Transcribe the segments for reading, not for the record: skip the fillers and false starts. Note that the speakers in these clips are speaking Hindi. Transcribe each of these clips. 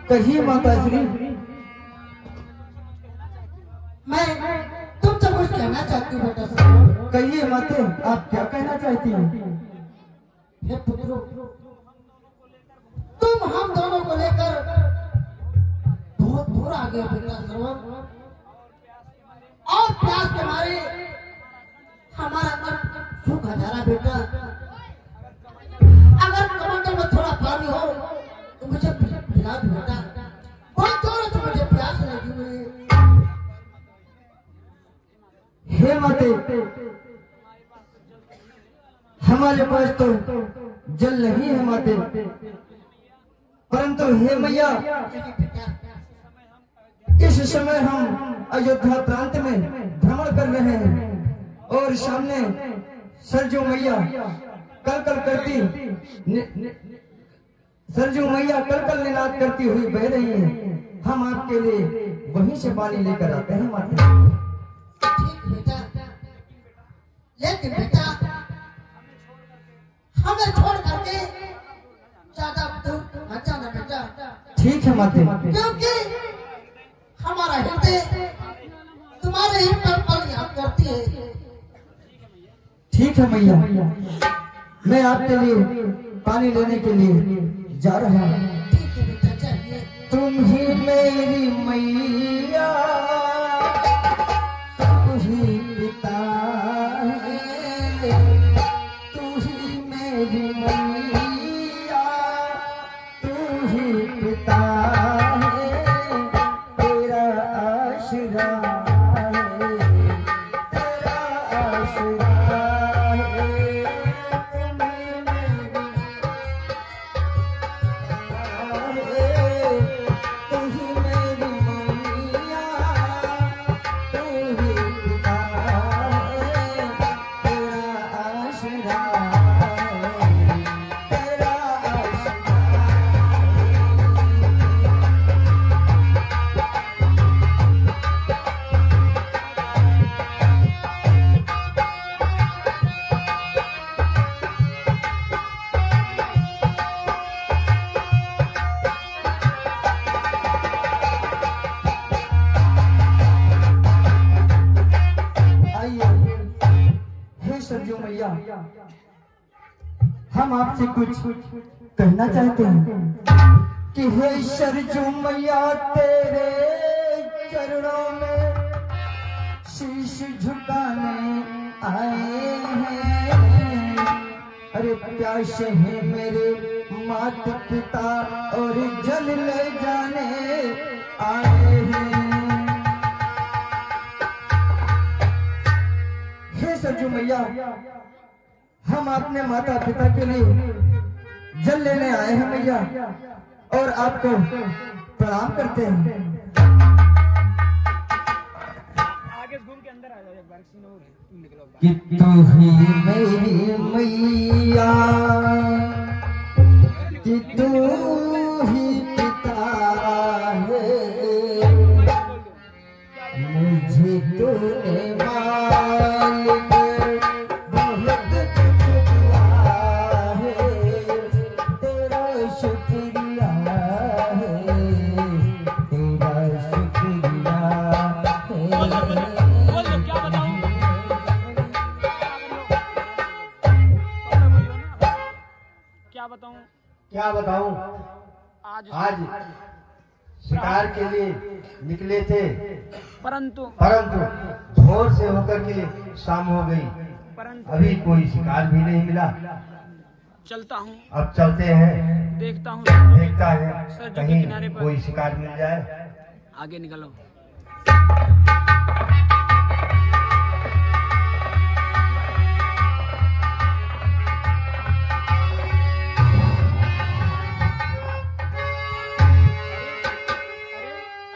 कहिए माता श्री। मैं तुमसे कुछ कहना चाहती हूँ बेटा। कहिए माते, आप क्या कहना चाहती हैं? हे पुत्रों, तुम हम दोनों को लेकर बहुत दूर आ गए बेटा सरोवर, और प्यास के मारे हमारा अंदर सूखा जा रहा बेटा। अगर कमंडल में थोड़ा पानी हो तो मुझे पिला दो बेटा, बहुत जोर से मुझे प्यास लगी हुई है। हे माते, हमारे पास तो जल नहीं है माते, परंतु हे मैया, इस समय हम अयोध्या प्रांत में भ्रमण कर रहे हैं और सामने सरजू मैया कलकल करती सरजू मैया कलकल निनाद करती हुई बह रही है। हम आपके लिए वहीं से पानी लेकर आते हैं माते। ठीक बेटा, लेकिन बेटा हमें छोड़ करके ज्यादा दूर मत जाना बेटा। ठीक है माते, क्योंकि हमारा हृदय तुम्हारे ही पर पल याद करती है। ठीक है मैया, मैं आपके लिए पानी लेने के लिए जा रहा हूँ। ठीक है बेटा, चलिए। तुम ही मेरी मैया, तू ही पिता है, तू ही मेरी मैया, तू ही पिता है, तेरा आसरा है, तेरा आसरा है, तुम्हें मेरी तू ही मेरी मैया, तू ही पिता है, तेरा आसरा है, तेरा आसरा है। हम आपसे कुछ कहना चाहते हैं कि हे सरजू मैया तेरे चरणों में शीश झुकाने आए हैं। अरे प्यासे हैं मेरे माता पिता और जल ले जाने आए हैं। हे सरजू मैया, हम अपने माता पिता के लिए जल लेने आए हैं मैया, और आपको प्रणाम करते हैं। आगे घूम के अंदर आ जाओ, एक बार सीन और है, तुम निकलो बाहर। कि तू ही मेरी मैया, कि तू ही पिता है, मुझे तूने मालिक बहुत कुछ दिया है, तेरा शुक्रिया है, तेरा शुक्रिया है। बोल दो, क्या बताऊं? क्या बताऊं? क्या बताऊं? आज शिकार के लिए निकले थे, परंतु भोर से होकर के शाम हो गई, अभी कोई शिकार भी नहीं मिला। चलता हूँ, अब चलते हैं, देखता हूँ देखता है सरजू के कहीं किनारे पर कोई शिकार मिल जाए। आगे निकलो।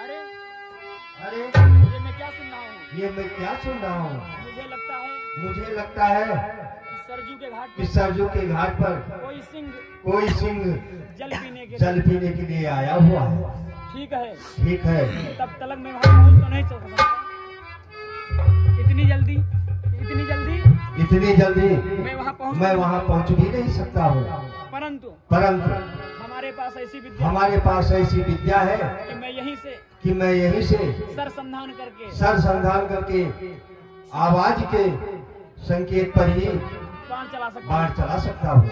अरे अरे ये मैं क्या सुन रहा हूँ? ये मैं क्या सुन रहा हूँ? मुझे लगता है कि सरजू के घाट कि पर सरजू के घाट पर कोई सिंह जल पीने के लिए आया हुआ है। ठीक है, ठीक है, तब तक मैं वहाँ पहुँच तो नहीं सकता। इतनी जल्दी मैं वहाँ पहुँच भी नहीं सकता हूँ। परंतु हमारे पास ऐसी विद्या है कि मैं यहीं से सरसंधान करके आवाज के संकेत पर ही बाढ़ चला सकता हूँ।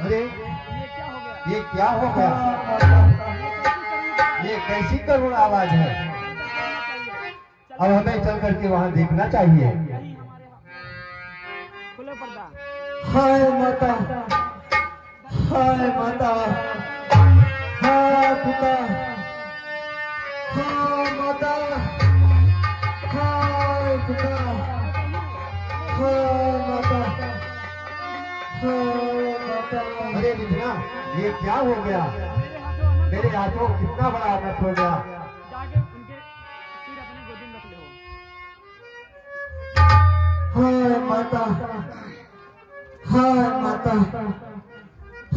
अरे ये क्या हो गया? ये कैसी करुण आवाज है? अब हमें चल करके वहाँ देखना चाहिए। खुले पर्दा। हाय माता, हाय माता, हाय पिता, हाय माता, हाय पिता, हाय माता, हाय माता। अरे विद्या, ये क्या हो गया? मेरे हाथों कितना बड़ा आफत हो गया। जाके उनके सिर अपने गोदी में रख ले हो। हाय माता, हाय माता,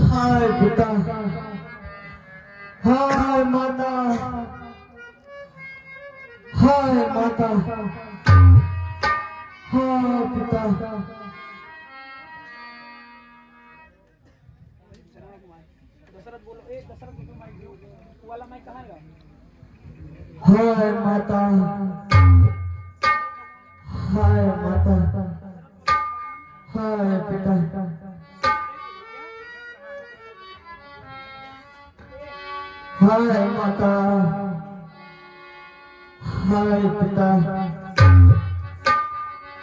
हाय पिता, हाय माता, हाय माता, हाय पिता। दशरथ बोलो, दशरथ को माइक दो, वो वाला माइक कहाँ है? हाय माता, हाय माता, हाय पिता, हाय माता, हाय पिता,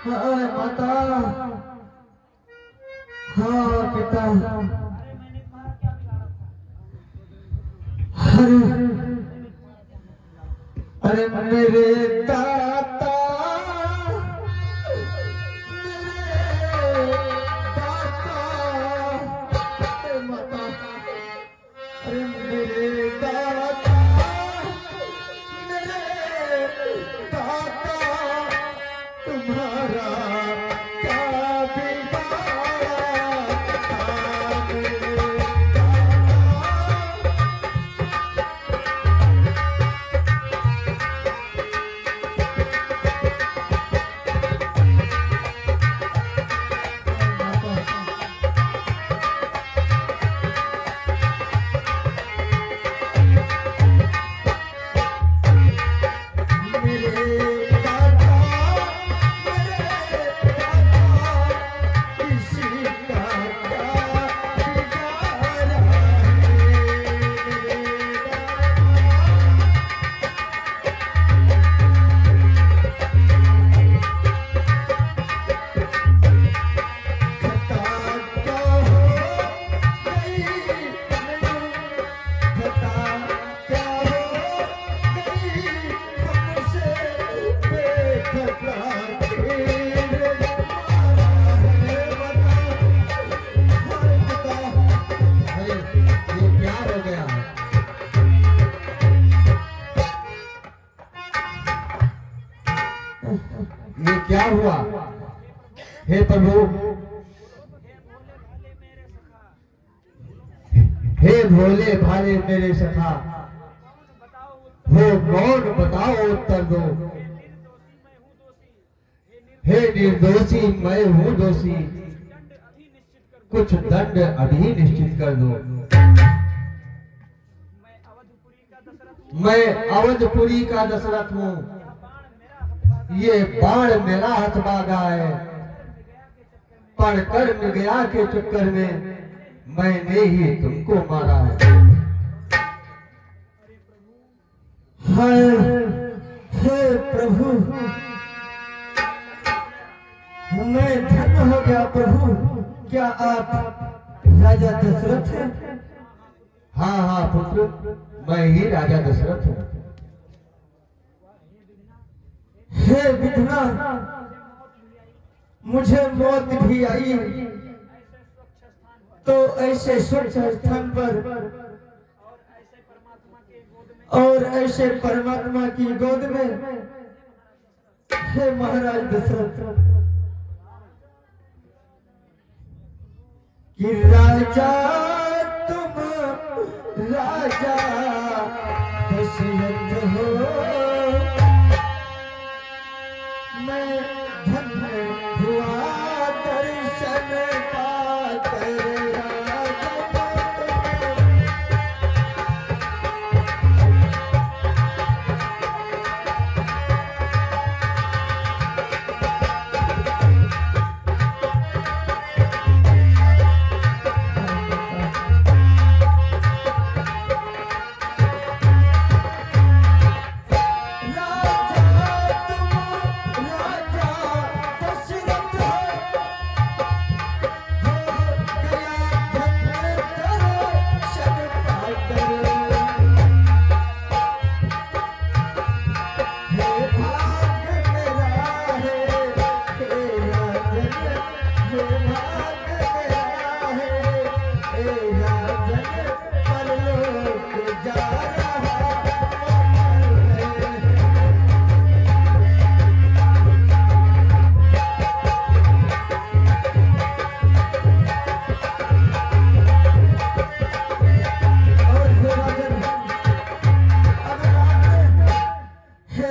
हाय माता, हाय पिता। अरे मेरे दाता, मेरे दाता, क्या हुआ? हे प्रभु, हे भोले भाले मेरे सखा, हो कौन बताओ उत्तर दो। हे निर्दोषी मैं हूँ दोषी, कुछ दंड अभी निश्चित कर दो। मैं अवधपुरी का दशरथ हूँ, ये बाण मेरा हथभागा है, पढ़कर गया के चक्कर में मैंने ही तुमको मारा है। हाय हे प्रभु, मैं धन्य हो गया प्रभु। क्या आप राजा दशरथ हैं? हाँ हाँ पुत्र, मैं ही राजा दशरथ हूँ। हे विधना, मुझे मौत भी आई तो ऐसे स्वच्छ स्थान पर और ऐसे परमात्मा की गोद में। हे महाराज दशरथ, कि राजा तुम राजा दशरथ हो, मैं धन्य हुआ दर्शन पाकर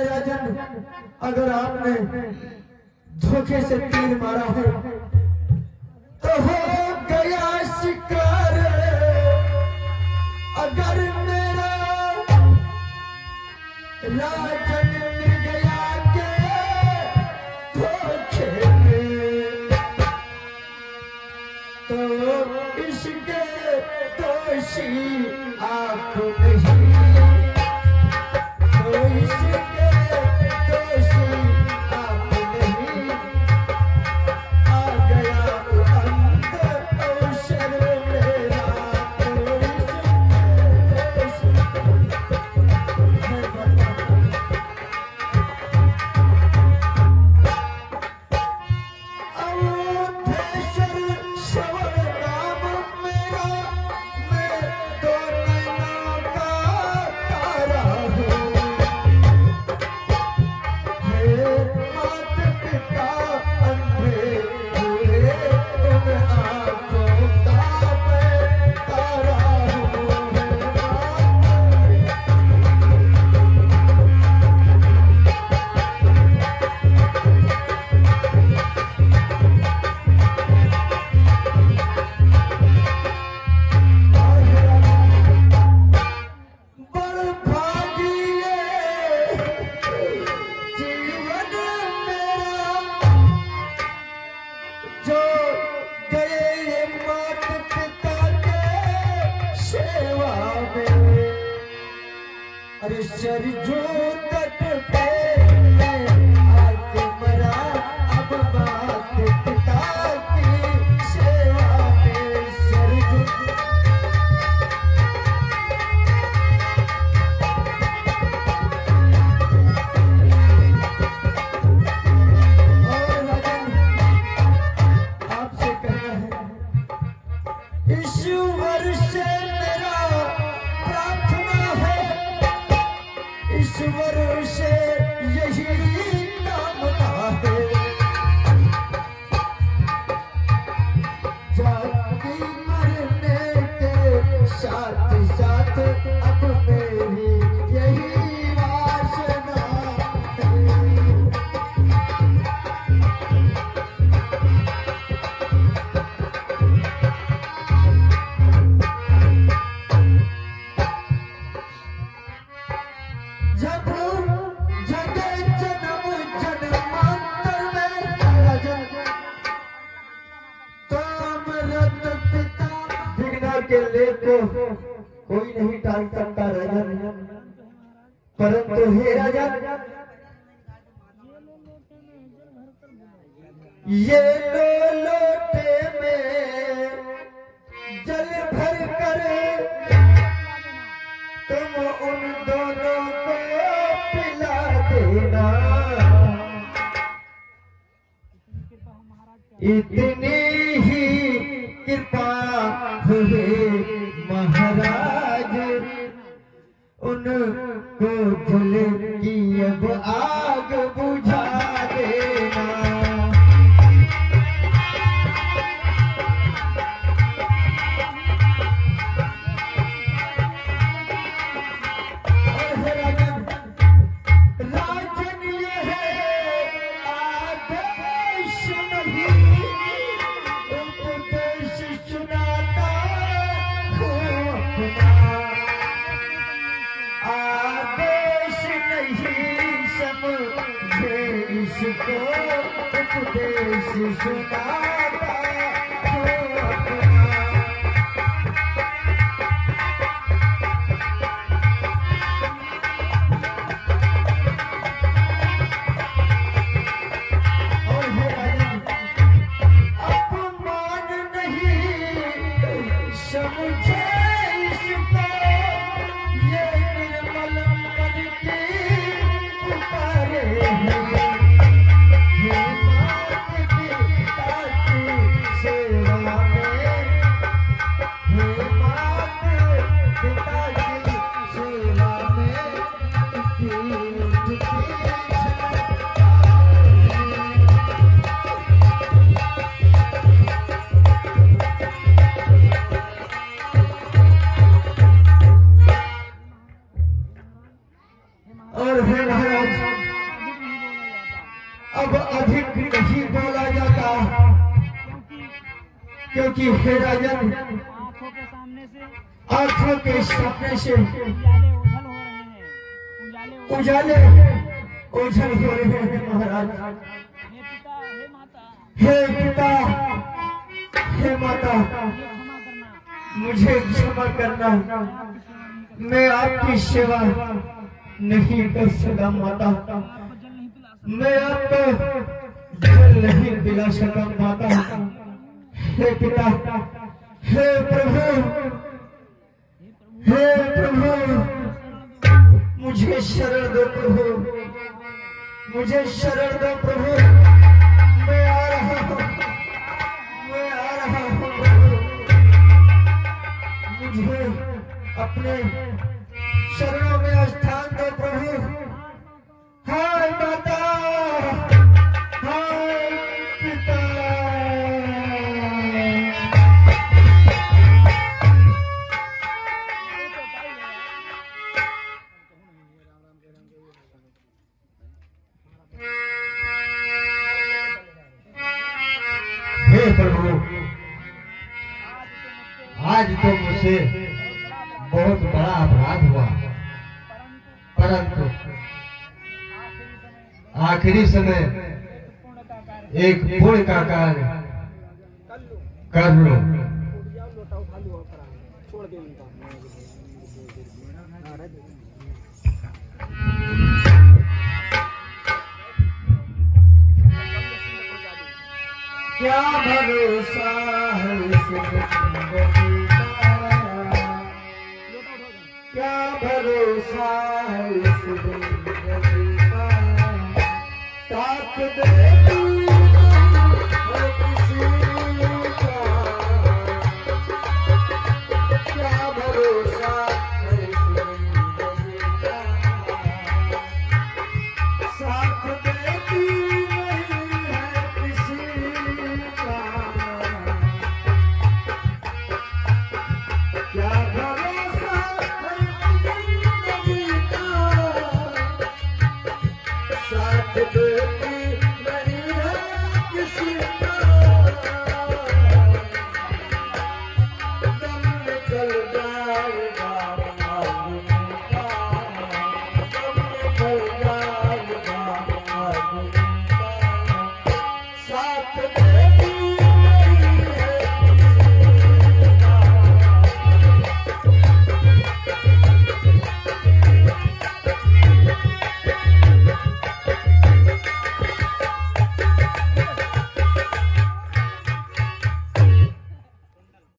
राजा तुम्हें। अगर आपने धोखे से तीर मारा है तो हो गया शिकार। अगर मेरा राजन मिल गया के धोखे में तो इसके दोषी आप नहीं, तो इसके दोषी आप नहीं। आ गया अंदर अवसर मेरा, तो इसके अवधेश्वर श्रवण नाम मेरा, मैं तो नैनों का तारा हूँ। हे मात पिता अंधे हुए, उन आँखों का मैं तारा हूँ। बड़ भागिए जीवन मेरा, जो गए मात पिता के सेवा में। अरे सरजू तट पे मैं आके मरा, अब मात पिता की सेवा में। सरजू और राजन, आपसे कहना है, ईश्वर से मेरा प्रार्थना है, ईश्वर से यही जब जगे जन्म जन्मांतर में तो अमृत पिता विघ्न के लेख को कोई नहीं टाल सकता राजन, परंतु हे राजन ये लोटे में जल भर कर तुम उन दोनों को पिला देना। इतनी ही कृपा हुई महाराज, उनको जल की अब आग बुझा देना। इसको उपदेश सुनाता अपमान नहीं समझे इसको, ये निर्मल मन की पुकारे हैं। और हे महाराज अब अधिक नहीं बोला जाता, क्योंकि हे राजन आंखों के सामने से उजाले ओझल हो रहे हैं महाराज। हे पिता हे माता मुझे क्षमा करना, मैं आपकी सेवा नहीं कर सका माता, मैं आपको जल नहीं पिला सका माता। हे पिता हे प्रभु मुझे शरण दो प्रभु, मुझे शरण दो प्रभु, मैं आ रहा हूँ, मैं आ रहा हूँ प्रभु, मुझे अपने शरणों में स्थान दो प्रभु। हाय माता हाय पिता। हे प्रभु आज तो मुझसे बहुत बड़ा अपराध हुआ, परंतु आखिरी समय एक पुण्य का कार्य कर लो। क्या भरोसा है इस जिंदगी का, क्या भरोसा है इस जिंदगी का, साथ दे